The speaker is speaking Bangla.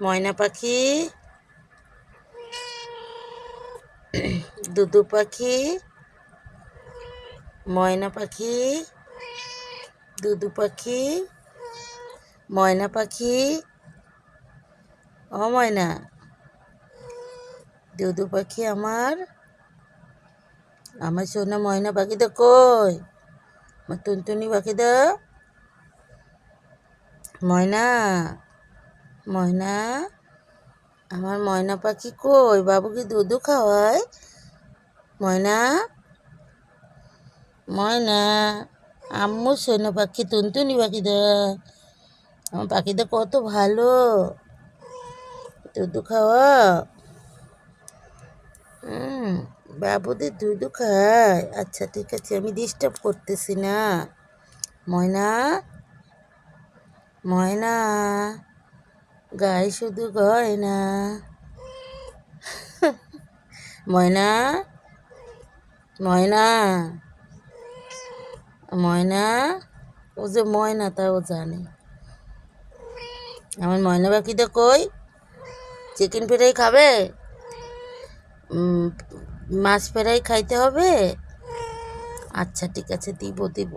ময়না পাখি, দুদু পাখি, ময়না পাখি, দুদু পাখি, ময়না পাখি। ও ময়না, দুদু পাখি আমার সোনা ময়না পাখিটা কই? আমার টুনটুনি পাখিটা, ময়না, ময়না, আমার ময়না পাখি কই? বাবু কি দুধু খাওয়ায়? ময়না, ময়না, আম্মু সোনা পাখি টুনটুনি পাখিটা, আমার পাখিটা কত ভালো, দুধু খাওয়া। বাবুদের দুধু খায়। আচ্ছা ঠিক আছে, আমি ডিস্টার্ব করতেছি না। ময়না, ময়না, গায়ে শুধু গয়না। ময়না, ময়না, ময়না, ও যে ময়না তা ও জানে। আমার ময়না পাখিটা কই? চিকেন ফ্রাই খাবে? মাছ ফ্রাই খাইতে হবে? আচ্ছা ঠিক আছে, দিব দিব।